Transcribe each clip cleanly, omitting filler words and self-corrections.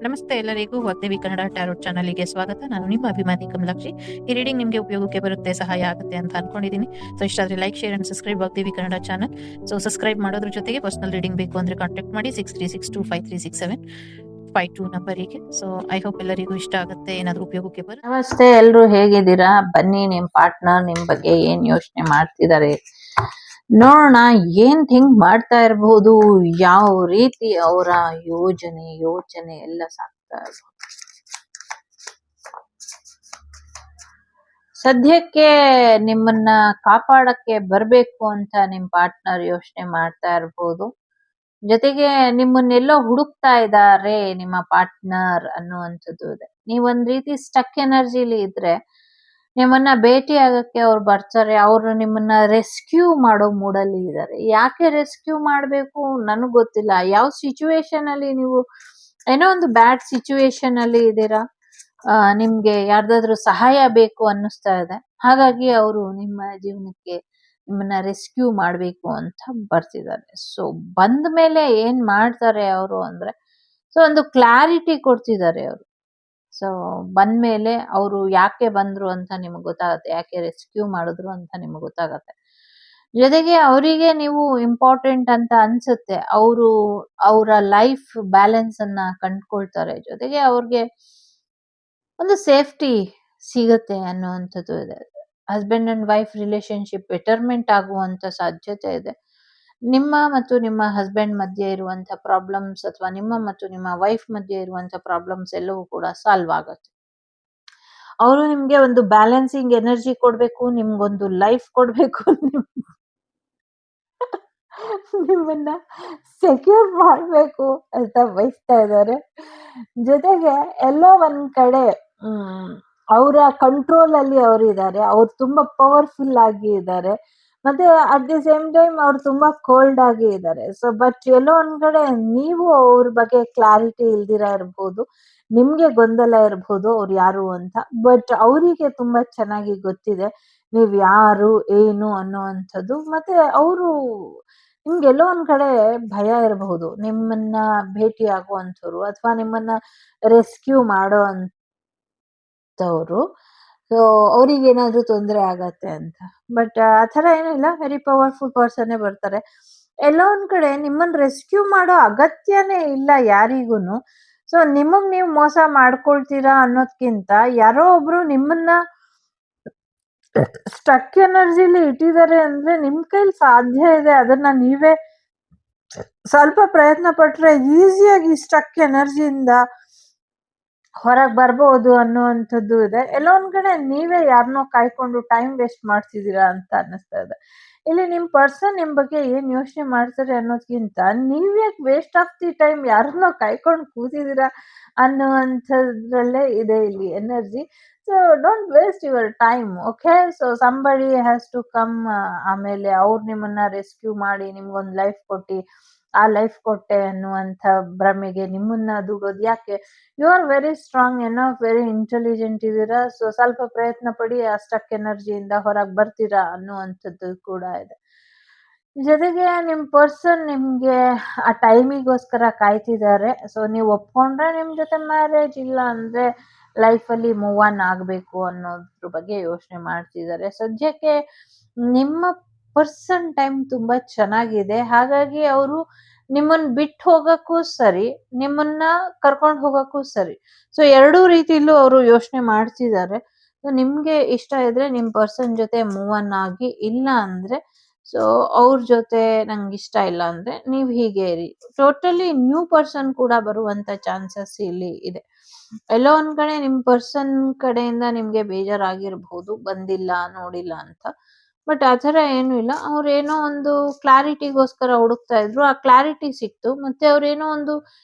ನಮಸ್ತೆ ಎಲ್ಲರಿಗೂ ವಾಗ್ದೇವಿ ಕನ್ನಡ ಟ್ಯಾರೋಟ್ ಚಾನಲ್ಗೆ ಸ್ವಾಗತ. ನಾನು ನಿಮ್ಮ ಅಭಿಮಾನಿ ಕಮಲಾಕ್ಷಿ. ಈ ರೀಡಿಂಗ್ ನಿಮಗೆ ಉಪಯೋಗಕ್ಕೆ ಬರುತ್ತೆ, ಸಹಾಯ ಆಗುತ್ತೆ ಅಂತ ಅನ್ಕೊಂಡಿದ್ದೀನಿ. ಸೊ ಇಷ್ಟ ಆದರೆ like, share and subscribe Vagdevi Kannada channel. So subscribe ಮಾಡೋದ್ರ ಜೊತೆಗೆ ಪರ್ಸನಲ್ ರೀಡಿಂಗ್ ಬೇಕು ಅಂದ್ರೆ ಕಾಂಟ್ಯಾಕ್ಟ್ ಮಾಡಿ 6362536752 ನಂಬರಿಗೆ. ಸೊ ಐ ಹೋಪ್ ಎಲ್ಲರಿಗೂ ಇಷ್ಟ ಆಗುತ್ತೆ, ಏನಾದರೂ ಉಪಯೋಗಕ್ಕೆ ಬರುತ್ತೆ. ನಮಸ್ತೆ, ಎಲ್ರು ಹೇಗಿದ್ದೀರಾ? ಬನ್ನಿ, ನಿಮ್ ಪಾರ್ಟ್ನರ್ ನಿಮ್ ಬಗ್ಗೆ ಏನ್ ಯೋಚನೆ ಮಾಡ್ತಿದ್ದಾರೆ ನೋಡೋಣ. ಏನ್ ಥಿಂಕ್ ಮಾಡ್ತಾ ಇರಬಹುದು, ಯಾವ ರೀತಿ ಅವರ ಯೋಚನೆ ಎಲ್ಲ ಸಾಕ್ತಾ ಇರ್ಬೋದು. ಸದ್ಯಕ್ಕೆ ನಿಮ್ಮನ್ನ ಕಾಪಾಡಕ್ಕೆ ಬರ್ಬೇಕು ಅಂತ ನಿಮ್ ಪಾರ್ಟ್ನರ್ ಯೋಚನೆ ಮಾಡ್ತಾ ಇರಬಹುದು. ಜೊತೆಗೆ ನಿಮ್ಮನ್ನೆಲ್ಲೋ ಹುಡುಕ್ತಾ ಇದ್ದಾರೆ ನಿಮ್ಮ ಪಾರ್ಟ್ನರ್ ಅನ್ನುವಂಥದ್ದು ಇದೆ. ನೀವೊಂದ್ ರೀತಿ ಸ್ಟಕ್ ಎನರ್ಜಿಲಿ ಇದ್ರೆ ನಿಮ್ಮನ್ನ ಭೇಟಿ ಆಗಕ್ಕೆ ಅವ್ರು ಬರ್ತಾರೆ. ಅವ್ರು ನಿಮ್ಮನ್ನ ರೆಸ್ಕ್ಯೂ ಮಾಡೋ ಮೂಡಲ್ಲಿ ಇದ್ದಾರೆ. ಯಾಕೆ ರೆಸ್ಕ್ಯೂ ಮಾಡ್ಬೇಕು ನನಗ್ ಗೊತ್ತಿಲ್ಲ. ಯಾವ ಸಿಚುವೇಶನ್ ಅಲ್ಲಿ ನೀವು ಏನೋ ಒಂದು ಬ್ಯಾಡ್ ಸಿಚುವೇಶನ್ ಅಲ್ಲಿ ಇದ್ದೀರಾ, ನಿಮ್ಗೆ ಯಾರ್ದಾದ್ರೂ ಸಹಾಯ ಬೇಕು ಅನ್ನಿಸ್ತಾ ಇದೆ. ಹಾಗಾಗಿ ಅವರು ನಿಮ್ಮ ಜೀವನಕ್ಕೆ ನಿಮ್ಮನ್ನ ರೆಸ್ಕ್ಯೂ ಮಾಡ್ಬೇಕು ಅಂತ ಬರ್ತಿದ್ದಾರೆ. ಸೊ ಬಂದ ಮೇಲೆ ಏನ್ ಮಾಡ್ತಾರೆ ಅವರು ಅಂದ್ರೆ, ಸೊ ಒಂದು ಕ್ಲಾರಿಟಿ ಕೊಡ್ತಿದ್ದಾರೆ ಅವರು. ಸೊ ಬಂದ್ಮೇಲೆ ಅವರು ಯಾಕೆ ಬಂದ್ರು ಅಂತ ನಿಮ್ಗೆ ಗೊತ್ತಾಗತ್ತೆ, ಯಾಕೆ ರೆಸ್ಕ್ಯೂ ಮಾಡಿದ್ರು ಅಂತ ನಿಮ್ಗೆ ಗೊತ್ತಾಗತ್ತೆ. ಜೊತೆಗೆ ಅವರಿಗೆ ನೀವು ಇಂಪಾರ್ಟೆಂಟ್ ಅಂತ ಅನ್ಸುತ್ತೆ. ಅವರು ಅವರ ಲೈಫ್ ಬ್ಯಾಲೆನ್ಸ್ ಅನ್ನ ಕಂಡ್ಕೊಳ್ತಾರೆ. ಜೊತೆಗೆ ಅವ್ರಿಗೆ ಒಂದು ಸೇಫ್ಟಿ ಸಿಗತ್ತೆ ಅನ್ನುವಂಥದ್ದು ಇದೆ. Husband and wife relationship betterment ಆಗುವಂತ ಸಾಧ್ಯತೆ ಇದೆ. ನಿಮ್ಮ ಮತ್ತು ನಿಮ್ಮ ಹಸ್ಬೆಂಡ್ ಮಧ್ಯೆ ಇರುವಂತ ಪ್ರಾಬ್ಲಮ್ಸ್ ಅಥವಾ ನಿಮ್ಮ ಮತ್ತು ನಿಮ್ಮ ವೈಫ್ ಮಧ್ಯೆ ಇರುವಂತ ಪ್ರಾಬ್ಲಮ್ಸ್ ಎಲ್ಲವೂ ಕೂಡ ಸಾಲ್ವ್ ಆಗುತ್ತೆ. ಅವರು ನಿಮ್ಗೆ ಒಂದು ಬ್ಯಾಲೆನ್ಸಿಂಗ್ ಎನರ್ಜಿ ಕೊಡ್ಬೇಕು, ನಿಮ್ಗೊಂದು ಲೈಫ್ ಕೊಡ್ಬೇಕು, ನಿಮ್ಮನ್ನ ಸೆಕ್ಯೂರ್ ಮಾಡ್ಬೇಕು ಅಂತ ಬಯಸ್ತಾ ಇದ್ದಾರೆ. ಜೊತೆಗೆ ಎಲ್ಲೋ ಒಂದ್ ಕಡೆ ಅವರ ಕಂಟ್ರೋಲ್ ಅಲ್ಲಿ ಅವರು ಇದ್ದಾರೆ. ಅವ್ರು ತುಂಬಾ ಪವರ್ಫುಲ್ ಆಗಿ ಇದ್ದಾರೆ. ಮತ್ತೆ ಅಟ್ ದಿ ಸೇಮ್ ಟೈಮ್ ಅವ್ರು ತುಂಬಾ ಕೋಲ್ಡ್ ಆಗಿ ಇದ್ದಾರೆ. ಸೊ ಬಟ್ ಎಲ್ಲೋ ಒಂದ್ ಕಡೆ ನೀವು ಅವ್ರ ಬಗ್ಗೆ ಕ್ಲಾರಿಟಿ ಇಲ್ದಿರ ಇರ್ಬೋದು, ನಿಮ್ಗೆ ಗೊಂದಲ ಇರ್ಬೋದು ಅವ್ರು ಯಾರು ಅಂತ. ಬಟ್ ಅವರಿಗೆ ತುಂಬಾ ಚೆನ್ನಾಗಿ ಗೊತ್ತಿದೆ ನೀವ್ ಯಾರು ಏನು ಅನ್ನುವಂಥದ್ದು. ಮತ್ತೆ ಅವರು ನಿಮ್ಗೆಲ್ಲೋ ಒಂದ್ ಕಡೆ ಭಯ ಇರಬಹುದು, ನಿಮ್ಮನ್ನ ಭೇಟಿ ಆಗುವಂಥವ್ರು ಅಥವಾ ನಿಮ್ಮನ್ನ ರೆಸ್ಕ್ಯೂ ಮಾಡೋ ಅಂತವ್ರು. ಸೊ ಅವ್ರಿಗೆ ಏನಾದ್ರೂ ತೊಂದರೆ ಆಗತ್ತೆ ಅಂತ. ಬಟ್ ಆ ಥರ ಏನಿಲ್ಲ, ವೆರಿ ಪವರ್ಫುಲ್ ಪರ್ಸನ್ನೇ ಬರ್ತಾರೆ. ಎಲ್ಲೋ ಒಂದ್ ಕಡೆ ನಿಮ್ಮನ್ನ ರೆಸ್ಕ್ಯೂ ಮಾಡೋ ಅಗತ್ಯನೇ ಇಲ್ಲ ಯಾರಿಗೂನು. ಸೊ ನಿಮಗ್ ನೀವು ಮೋಸ ಮಾಡ್ಕೊಳ್ತೀರಾ ಅನ್ನೋದ್ಕಿಂತ ಯಾರೋ ಒಬ್ರು ನಿಮ್ಮನ್ನ ಸ್ಟಕ್ ಎನರ್ಜಿಲಿ ಇಟ್ಟಿದ್ದಾರೆ ಅಂದ್ರೆ ನಿಮ್ ಕೈಲಿ ಸಾಧ್ಯ ಇದೆ. ಅದನ್ನ ನೀವೇ ಸ್ವಲ್ಪ ಪ್ರಯತ್ನ ಪಟ್ರೆ ಈಸಿಯಾಗಿ ಸ್ಟಕ್ ಎನರ್ಜಿಯಿಂದ ಹೊರಗ್ ಬರ್ಬೋದು ಅನ್ನುವಂಥದ್ದು ಇದೆ. ಎಲ್ಲೋ ಒಂದ್ ಕಡೆ ನೀವೇ ಯಾರನ್ನೋ ಕಾಯ್ಕೊಂಡು ಟೈಮ್ ವೇಸ್ಟ್ ಮಾಡ್ತಿದ್ದೀರಾ ಅಂತ ಅನ್ನಿಸ್ತಾ ಇದೆ. ಇಲ್ಲಿ ನಿಮ್ ಪರ್ಸನ್ ನಿಮ್ ಬಗ್ಗೆ ಏನ್ ಯೋಚನೆ ಮಾಡ್ತಾರೆ ಅನ್ನೋದ್ಕಿಂತ ನೀವ್ಯಾಕೆ ವೇಸ್ಟ್ ಆಫ್ ದಿ ಟೈಮ್ ಯಾರನ್ನೋ ಕಾಯ್ಕೊಂಡು ಕೂತಿದ್ದೀರಾ ಅನ್ನುವಂಥದ್ರಲ್ಲೇ ಇದೆ ಇಲ್ಲಿ energy. So don't waste your time. Okay, so somebody has to come. ಆಮೇಲೆ ಅವ್ರು ನಿಮ್ಮನ್ನ ರೆಸ್ಕ್ಯೂ ಮಾಡಿ ನಿಮ್ಗೊಂದು ಲೈಫ್ ಕೊಟ್ಟಿ ಆ ಲೈಫ್ ಕೊಟ್ಟೆ ಅನ್ನುವಂಥ ಭ್ರಮೆಗೆ ನಿಮ್ಮನ್ನ ದೂಡೋದು ಯಾಕೆ? You are very strong enough, very intelligent ಇದ್ದೀರಾ. ಸೊ ಸ್ವಲ್ಪ ಪ್ರಯತ್ನ ಪಡಿ ಆ ಸ್ಟಕ್ ಎನರ್ಜಿಯಿಂದ ಹೊರಗೆ ಬರ್ತೀರಾ ಅನ್ನುವಂಥದ್ದು ಕೂಡ ಇದೆ. ಜೊತೆಗೆ ನಿಮ್ ಪರ್ಸನ್ ನಿಮ್ಗೆ ಆ ಟೈಮಿಗೋಸ್ಕರ ಕಾಯ್ತಿದ್ದಾರೆ. ಸೊ ನೀವು ಒಪ್ಕೊಂಡ್ರೆ ನಿಮ್ ಜೊತೆ ಮ್ಯಾರೇಜ್, ಇಲ್ಲ ಅಂದ್ರೆ ಲೈಫಲ್ಲಿ ಮೂವ್ ಆನ್ ಆಗ್ಬೇಕು ಅನ್ನೋದ್ರ ಬಗ್ಗೆ ಯೋಚನೆ ಮಾಡ್ತಿದ್ದಾರೆ. ಸದ್ಯಕ್ಕೆ ನಿಮ್ಮ ಪರ್ಸನ್ ಟೈಮ್ ತುಂಬಾ ಚೆನ್ನಾಗಿದೆ. ಹಾಗಾಗಿ ಅವರು ನಿಮ್ಮನ್ನ ಬಿಟ್ಟು ಹೋಗಕ್ಕೂ ಸರಿ, ನಿಮ್ಮನ್ನ ಕರ್ಕೊಂಡು ಹೋಗಕ್ಕೂ ಸರಿ. ಸೊ ಎರಡೂ ರೀತಿಲೂ ಅವರು ಯೋಚನೆ ಮಾಡ್ತಿದ್ದಾರೆ. ಸೊ ನಿಮ್ಗೆ ಇಷ್ಟ ಇದ್ರೆ ನಿಮ್ ಪರ್ಸನ್ ಜೊತೆ ಮೂವ್ ಆನ್ ಆಗಿ, ಇಲ್ಲ ಅಂದ್ರೆ ಸೊ ಅವ್ರ ಜೊತೆ ನಂಗೆ ಇಷ್ಟ ಇಲ್ಲ ಅಂದ್ರೆ ನೀವ್ ಹೀಗೆ ಇರಿ. ಟೋಟಲಿ ನ್ಯೂ ಪರ್ಸನ್ ಕೂಡ ಬರುವಂತ ಚಾನ್ಸಸ್ ಇಲ್ಲಿ ಇದೆ. ಎಲ್ಲೋ ಒಂದ್ ಕಡೆ ನಿಮ್ ಪರ್ಸನ್ ಕಡೆಯಿಂದ ನಿಮ್ಗೆ ಬೇಜಾರಾಗಿರ್ಬಹುದು, ಬಂದಿಲ್ಲ ನೋಡಿಲ್ಲ ಅಂತ. ಬಟ್ ಆ ಥರ ಏನು ಇಲ್ಲ. ಅವ್ರೇನೋ ಒಂದು ಕ್ಲಾರಿಟಿಗೋಸ್ಕರ ಹುಡುಕ್ತಾ ಇದ್ರು, ಆ ಕ್ಲಾರಿಟಿ ಸಿಕ್ತು. ಮತ್ತೆ ಅವ್ರೇನೋ ಒಂದು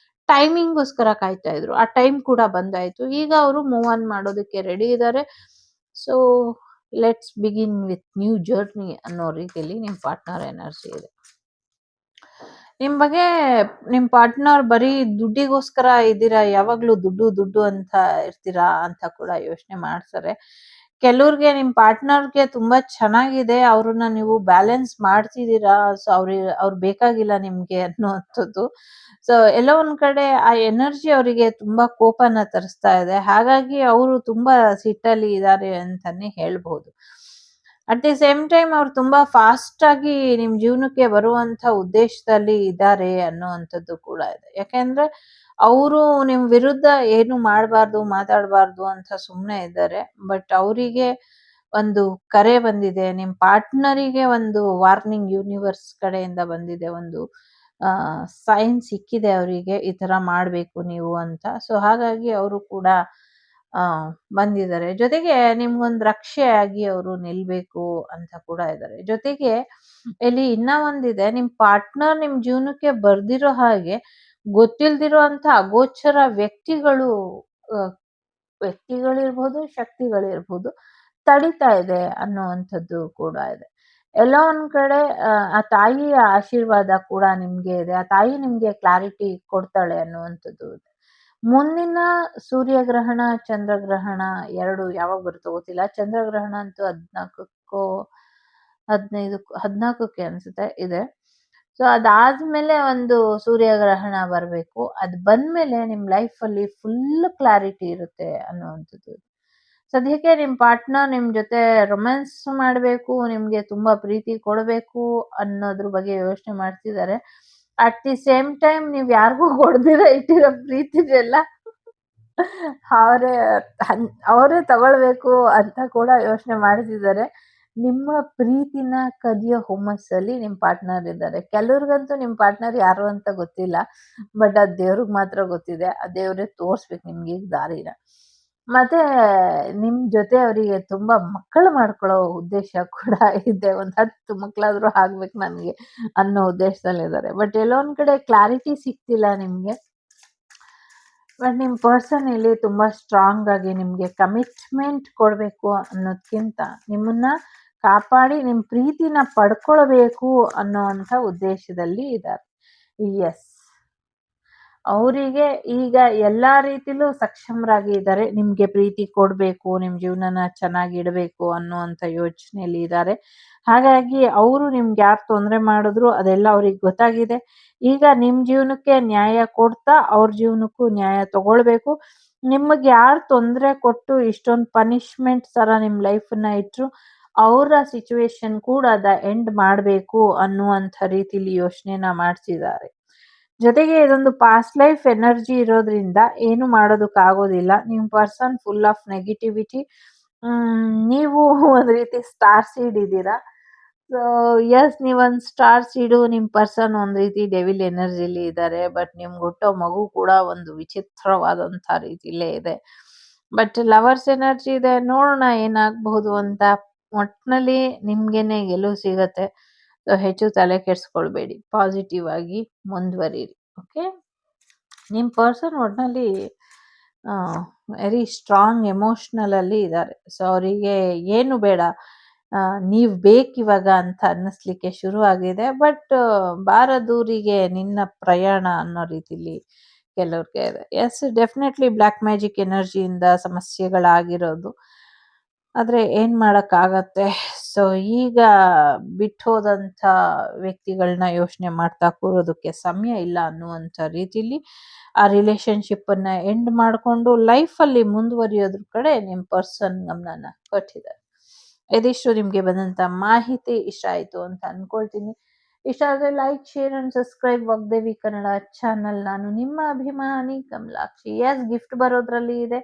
ಟೈಮಿಂಗ್ಗೋಸ್ಕರ ಕಾಯ್ತಾ ಇದ್ರು, ಆ ಟೈಮ್ ಕೂಡ ಬಂದಾಯ್ತು. ಈಗ ಅವರು ಮೂವ್ ಆನ್ ಮಾಡೋದಕ್ಕೆ ರೆಡಿ ಇದ್ದಾರೆ. So let's begin with new journey ಅನ್ನೋ ರೀತಿಯಲ್ಲಿ ನಿಮ್ ಪಾರ್ಟ್ನರ್ ಎನರ್ಜಿ ಇದೆ. ನಿಮ್ ಬಗ್ಗೆ ನಿಮ್ ಪಾರ್ಟ್ನರ್ ಬರೀ ದುಡ್ಡಿಗೋಸ್ಕರ ಇದ್ದೀರಾ, ಯಾವಾಗ್ಲೂ ದುಡ್ಡು ದುಡ್ಡು ಅಂತ ಇರ್ತೀರಾ ಅಂತ ಕೂಡ ಯೋಚನೆ ಮಾಡ್ತಾರೆ. ಕೆಲವ್ರಿಗೆ ನಿಮ್ ಪಾರ್ಟ್ನರ್ಗೆ ತುಂಬಾ ಚೆನ್ನಾಗಿದೆ, ಅವ್ರನ್ನ ನೀವು ಬ್ಯಾಲೆನ್ಸ್ ಮಾಡ್ತಿದ್ದೀರಾ, ಸೊ ಅವ್ರು ಬೇಕಾಗಿಲ್ಲ ನಿಮ್ಗೆ ಅನ್ನುವಂಥದ್ದು. ಸೊ ಎಲ್ಲೋ ಒಂದ್ ಕಡೆ ಆ ಎನರ್ಜಿ ಅವರಿಗೆ ತುಂಬಾ ಕೋಪನ ತರಿಸ್ತಾ ಇದೆ. ಹಾಗಾಗಿ ಅವರು ತುಂಬಾ ಸಿಟ್ಟಲ್ಲಿ ಇದ್ದಾರೆ ಅಂತಾನೆ ಹೇಳ್ಬಹುದು. ಅಟ್ ದಿ ಸೇಮ್ ಟೈಮ್ ಅವ್ರು ತುಂಬಾ ಫಾಸ್ಟ್ ಆಗಿ ನಿಮ್ ಜೀವನಕ್ಕೆ ಬರುವಂತ ಉದ್ದೇಶದಲ್ಲಿ ಇದ್ದಾರೆ ಅನ್ನುವಂಥದ್ದು ಕೂಡ ಇದೆ. ಯಾಕೆಂದ್ರೆ ಅವರು ನಿಮ್ ವಿರುದ್ಧ ಏನು ಮಾಡಬಾರ್ದು, ಮಾತಾಡಬಾರ್ದು ಅಂತ ಸುಮ್ನೆ ಇದ್ದಾರೆ. ಬಟ್ ಅವರಿಗೆ ಒಂದು ಕರೆ ಬಂದಿದೆ. ನಿಮ್ ಪಾರ್ಟ್ನರಿಗೆ ಒಂದು ವಾರ್ನಿಂಗ್ ಯೂನಿವರ್ಸ್ ಕಡೆಯಿಂದ ಬಂದಿದೆ. ಒಂದು ಸೈನ್ ಸಿಕ್ಕಿದೆ ಅವರಿಗೆ, ಈ ತರ ಮಾಡ್ಬೇಕು ನೀವು ಅಂತ. ಸೊ ಹಾಗಾಗಿ ಅವರು ಕೂಡ ಆ ಬಂದಿದ್ದಾರೆ. ಜೊತೆಗೆ ನಿಮ್ಗೊಂದು ರಕ್ಷೆಯಾಗಿ ಅವರು ನಿಲ್ಬೇಕು ಅಂತ ಕೂಡ ಇದ್ದಾರೆ. ಜೊತೆಗೆ ಇಲ್ಲಿ ಇನ್ನ ಒಂದಿದೆ, ನಿಮ್ ಪಾರ್ಟ್ನರ್ ನಿಮ್ ಜೀವನಕ್ಕೆ ಬರ್ದಿರೋ ಹಾಗೆ ಗೊತ್ತಿಲ್ದಿರೋ ಅಂತ ಅಗೋಚರ ಆ, ವ್ಯಕ್ತಿಗಳಿರ್ಬೋದು, ಶಕ್ತಿಗಳಿರ್ಬೋದು, ತಡಿತಾ ಇದೆ ಅನ್ನುವಂಥದ್ದು ಕೂಡ ಇದೆ. ಎಲ್ಲೋ ಒಂದ್ ಕಡೆ ಆ ತಾಯಿಯ ಆಶೀರ್ವಾದ ಕೂಡ ನಿಮ್ಗೆ ಇದೆ. ಆ ತಾಯಿ ನಿಮ್ಗೆ ಕ್ಲಾರಿಟಿ ಕೊಡ್ತಾಳೆ ಅನ್ನುವಂಥದ್ದು ಇದೆ. ಮುಂದಿನ ಸೂರ್ಯಗ್ರಹಣ, ಚಂದ್ರಗ್ರಹಣ 2 ಯಾವಾಗ ಬರುತ್ತೋ ಗೊತ್ತಿಲ್ಲ. ಚಂದ್ರಗ್ರಹಣ ಅಂತೂ 14ಕ್ಕೆ ಅನ್ಸುತ್ತೆ ಇದೆ. ಸೊ ಅದಾದ್ಮೇಲೆ ಒಂದು ಸೂರ್ಯಗ್ರಹಣ ಬರ್ಬೇಕು. ಅದ್ ಬಂದ್ಮೇಲೆ ನಿಮ್ ಲೈಫ್ ಅಲ್ಲಿ ಫುಲ್ ಕ್ಲಾರಿಟಿ ಇರುತ್ತೆ ಅನ್ನುವಂಥದ್ದು. ಸದ್ಯಕ್ಕೆ ನಿಮ್ ಪಾರ್ಟ್ನರ್ ನಿಮ್ ಜೊತೆ ರೊಮ್ಯಾನ್ಸ್ ಮಾಡ್ಬೇಕು, ನಿಮ್ಗೆ ತುಂಬಾ ಪ್ರೀತಿ ಕೊಡ್ಬೇಕು ಅನ್ನೋದ್ರ ಬಗ್ಗೆ ಯೋಚನೆ ಮಾಡ್ತಿದ್ದಾರೆ. ಅಟ್ ದಿ ಸೇಮ್ ಟೈಮ್ ನೀವ್ ಯಾರಿಗೂ ಕೊಡ್ದಿರ ಇಟ್ಟಿರೋ ಪ್ರೀತಿನೆಲ್ಲ ಅವರೇ ಅವರೇ ತಗೊಳ್ಬೇಕು ಅಂತ ಕೂಡ ಯೋಚನೆ ಮಾಡ್ತಿದ್ದಾರೆ. ನಿಮ್ಮ ಪ್ರೀತಿನ ಕದಿಯೋ ಹುಮ್ಮಸ್ಸಲ್ಲಿ ನಿಮ್ ಪಾರ್ಟ್ನರ್ ಇದ್ದಾರೆ. ಕೆಲವ್ರಿಗಂತೂ ನಿಮ್ ಪಾರ್ಟ್ನರ್ ಯಾರು ಅಂತ ಗೊತ್ತಿಲ್ಲ. ಬಟ್ ಅದ್ ದೇವ್ರಿಗೆ ಮಾತ್ರ ಗೊತ್ತಿದೆ. ಆ ದೇವ್ರೇ ತೋರ್ಸ್ಬೇಕು ನಿಮ್ಗೆ ಈಗ ದಾರಿನ. ಮತ್ತೆ ನಿಮ್ ಜೊತೆ ಅವರಿಗೆ ತುಂಬಾ ಮಕ್ಕಳು ಮಾಡ್ಕೊಳ್ಳೋ ಉದ್ದೇಶ ಕೂಡ ಇದೆ. ಒಂದ್ 10 ಮಕ್ಳಾದ್ರೂ ಆಗ್ಬೇಕು ನನ್ಗೆ ಅನ್ನೋ ಉದ್ದೇಶದಲ್ಲಿದ್ದಾರೆ. ಬಟ್ ಎಲ್ಲೋ ಒಂದ್ ಕಡೆ ಕ್ಲಾರಿಟಿ ಸಿಗ್ತಿಲ್ಲ ನಿಮ್ಗೆ. ಬಟ್ ನಿಮ್ ಪರ್ಸನ್ ಇಲ್ಲಿ ತುಂಬಾ ಸ್ಟ್ರಾಂಗ್ ಆಗಿ ನಿಮ್ಗೆ ಕಮಿಟ್ಮೆಂಟ್ ಕೊಡ್ಬೇಕು ಅನ್ನೋದ್ಕಿಂತ ನಿಮ್ಮನ್ನ ಕಾಪಾಡಿ ನಿಮ್ ಪ್ರೀತಿನ ಪಡ್ಕೊಳ್ಬೇಕು ಅನ್ನೋಂಥ ಉದ್ದೇಶದಲ್ಲಿ ಇದ್ದಾರೆ. ಎಸ್, ಅವರಿಗೆ ಈಗ ಎಲ್ಲಾ ರೀತಿಲೂ ಸಕ್ಷಮರಾಗಿ ಇದ್ದಾರೆ. ನಿಮ್ಗೆ ಪ್ರೀತಿ ಕೊಡ್ಬೇಕು, ನಿಮ್ ಜೀವನನ ಚೆನ್ನಾಗಿ ಇಡಬೇಕು ಅನ್ನುವಂಥ ಯೋಚನೆಯಲ್ಲಿ ಇದ್ದಾರೆ. ಹಾಗಾಗಿ ಅವರು ನಿಮ್ಗೆ ಯಾರು ತೊಂದರೆ ಮಾಡಿದ್ರು ಅದೆಲ್ಲ ಅವ್ರಿಗೆ ಗೊತ್ತಾಗಿದೆ. ಈಗ ನಿಮ್ ಜೀವನಕ್ಕೆ ನ್ಯಾಯ ಕೊಡ್ತಾ ಅವ್ರ ಜೀವನಕ್ಕೂ ನ್ಯಾಯ ತಗೊಳ್ಬೇಕು. ನಿಮಗೆ ಯಾರು ತೊಂದರೆ ಕೊಟ್ಟು ಇಷ್ಟೊಂದು ಪನಿಷ್ಮೆಂಟ್ ತರ ನಿಮ್ ಲೈಫನ್ನ ಇಟ್ರು ಅವರ ಸಿಚುವೇಶನ್ ಕೂಡ ಎಂಡ್ ಮಾಡ್ಬೇಕು ಅನ್ನುವಂಥ ರೀತಿಲಿ ಯೋಚನೆನ ಮಾಡ್ತಿದ್ದಾರೆ. ಜೊತೆಗೆ ಇದೊಂದು ಪಾಸ್ಟ್ ಲೈಫ್ ಎನರ್ಜಿ ಇರೋದ್ರಿಂದ ಏನು ಮಾಡೋದಕ್ಕಾಗೋದಿಲ್ಲ. ನಿಮ್ ಪರ್ಸನ್ ಫುಲ್ ಆಫ್ ನೆಗೆಟಿವಿಟಿ. ನೀವು ಒಂದ್ ರೀತಿ ಸ್ಟಾರ್ ಸೀಡ್ ಇದ್ದೀರಾ. ಸೊ ಎಸ್, ನೀವೊಂದ್ ಸ್ಟಾರ್ ಸೀಡು, ನಿಮ್ ಪರ್ಸನ್ ಒಂದ್ ರೀತಿ ಡೆವಿಲ್ ಎನರ್ಜಿಲಿ ಇದ್ದಾರೆ. ಬಟ್ ನಿಮ್ಗೆ ಹುಟ್ಟೋ ಮಗು ಕೂಡ ಒಂದು ವಿಚಿತ್ರವಾದಂತ ರೀತಿಲೇ ಇದೆ. ಬಟ್ ಲವರ್ಸ್ ಎನರ್ಜಿ ಇದೆ. ನೋಡೋಣ ಏನಾಗಬಹುದು ಅಂತ. ಒಟ್ನಲ್ಲಿ ನಿಮ್ಗೆನೆ ಗೆಲುವು ಸಿಗತ್ತೆ. ಹೆಚ್ಚು ತಲೆ ಕೆಡ್ಸ್ಕೊಳ್ಬೇಡಿ, ಪಾಸಿಟಿವ್ ಆಗಿ ಮುಂದುವರಿರಿ. ಓಕೆ, ನಿಮ್ ಪರ್ಸನ್ ಒಟ್ನಲ್ಲಿ ವೆರಿ ಸ್ಟ್ರಾಂಗ್ ಎಮೋಷ್ನಲ್ ಅಲ್ಲಿ ಇದ್ದಾರೆ. ಸೊ ಅವರಿಗೆ ಏನು ಬೇಡ, ನೀವ್ ಬೇಕಿವಾಗ ಅಂತ ಅನ್ನಿಸ್ಲಿಕ್ಕೆ ಶುರು ಆಗಿದೆ. ಬಟ್ ಬಾರದೂರಿಗೆ ನಿನ್ನ ಪ್ರಯಾಣ ಅನ್ನೋ ರೀತಿಲಿ ಕೆಲವ್ರಿಗೆ ಇದೆ. ಎಸ್, ಡೆಫಿನೆಟ್ಲಿ ಬ್ಲ್ಯಾಕ್ ಮ್ಯಾಜಿಕ್ ಎನರ್ಜಿಯಿಂದ ಸಮಸ್ಯೆಗಳಾಗಿರೋದು. ಆದ್ರೆ ಏನ್ ಮಾಡಕ್ಕಾಗತ್ತೆ. ಸೊ ಈಗ ಬಿಟ್ಟು ಹೋದಂಥ ವ್ಯಕ್ತಿಗಳನ್ನ ಯೋಚನೆ ಮಾಡ್ತಾ ಕೂರೋದಕ್ಕೆ ಸಮಯ ಇಲ್ಲ ಅನ್ನುವಂಥ ರೀತಿಲಿ ಆ ರಿಲೇಶನ್ಶಿಪ್ ಅನ್ನ ಎಂಡ್ ಮಾಡ್ಕೊಂಡು ಲೈಫಲ್ಲಿ ಮುಂದುವರಿಯೋದ್ರ ಕಡೆ ನಿಮ್ ಪರ್ಸನ್ ಗಮನನ ಕೊಟ್ಟಿದ್ದಾರೆ. ಇದಿಷ್ಟು ನಿಮ್ಗೆ ಬಂದಂತ ಮಾಹಿತಿ ಇಷ್ಟ ಆಯ್ತು ಅಂತ ಅನ್ಕೊಳ್ತೀನಿ. ಇಷ್ಟ ಆದ್ರೆ like, share and subscribe Vagdevi Kannada channel. ನಾನು ನಿಮ್ಮ ಅಭಿಮಾನಿ ಕಮಲಾಕ್ಷಿ. ಎಸ್, ಗಿಫ್ಟ್ ಬರೋದ್ರಲ್ಲಿ ಇದೆ,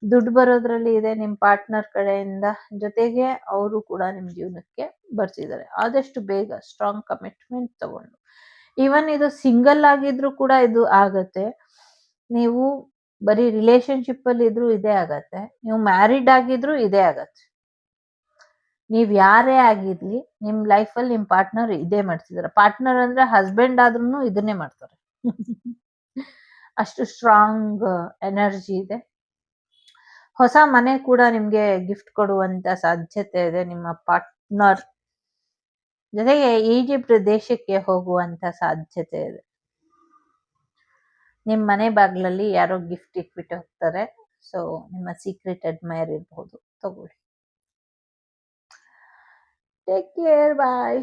ದುಡ್ಡು ಬರೋದ್ರಲ್ಲಿ ಇದೆ ನಿಮ್ ಪಾರ್ಟ್ನರ್ ಕಡೆಯಿಂದ. ಜೊತೆಗೆ ಅವರು ಕೂಡ ನಿಮ್ ಜೀವನಕ್ಕೆ ಬರ್ತಿದ್ದಾರೆ. ಆದಷ್ಟು ಬೇಗ ಸ್ಟ್ರಾಂಗ್ ಕಮಿಟ್ಮೆಂಟ್ ತಗೊಂಡು, ಈವನ್ ಇದು ಸಿಂಗಲ್ ಆಗಿದ್ರು ಕೂಡ ಇದು ಆಗತ್ತೆ. ನೀವು ಬರೀ ರಿಲೇಶನ್ಶಿಪ್ ಅಲ್ಲಿ ಇದ್ರು ಇದೇ ಆಗತ್ತೆ. ನೀವು ಮ್ಯಾರಿಡ್ ಆಗಿದ್ರು ಇದೇ ಆಗತ್ತೆ. ನೀವ್ ಯಾರೇ ಆಗಿರ್ಲಿ, ನಿಮ್ ಲೈಫಲ್ಲಿ ನಿಮ್ ಪಾರ್ಟ್ನರ್ ಇದೇ ಮಾಡ್ತಿದಾರೆ. ಪಾರ್ಟ್ನರ್ ಅಂದ್ರೆ ಹಸ್ಬೆಂಡ್ ಆದ್ರೂ ಇದನ್ನೇ ಮಾಡ್ತಾರೆ. ಅಷ್ಟು ಸ್ಟ್ರಾಂಗ್ ಎನರ್ಜಿ ಇದೆ. ಹೊಸ ಮನೆ ಕೂಡ ನಿಮ್ಗೆ ಗಿಫ್ಟ್ ಕೊಡುವಂತ ಸಾಧ್ಯತೆ ಇದೆ. ನಿಮ್ಮ ಪಾರ್ಟ್ನರ್ ಜೊತೆಗೆ ಈಜಿಪ್ಟ್ ದೇಶಕ್ಕೆ ಹೋಗುವಂತ ಸಾಧ್ಯತೆ ಇದೆ. ನಿಮ್ ಮನೆ ಬಾಗ್ಲಲ್ಲಿ ಯಾರೋ ಗಿಫ್ಟ್ ಇಟ್ಬಿಟ್ಟು ಹೋಗ್ತಾರೆ. ಸೊ ನಿಮ್ಮ ಸೀಕ್ರೆಟ್ ಅಡ್ಮೈರ್ ಇರ್ಬಹುದು, ತಗೊಳ್ಳಿ. ಟೇಕ್ ಕೇರ್, ಬಾಯ್.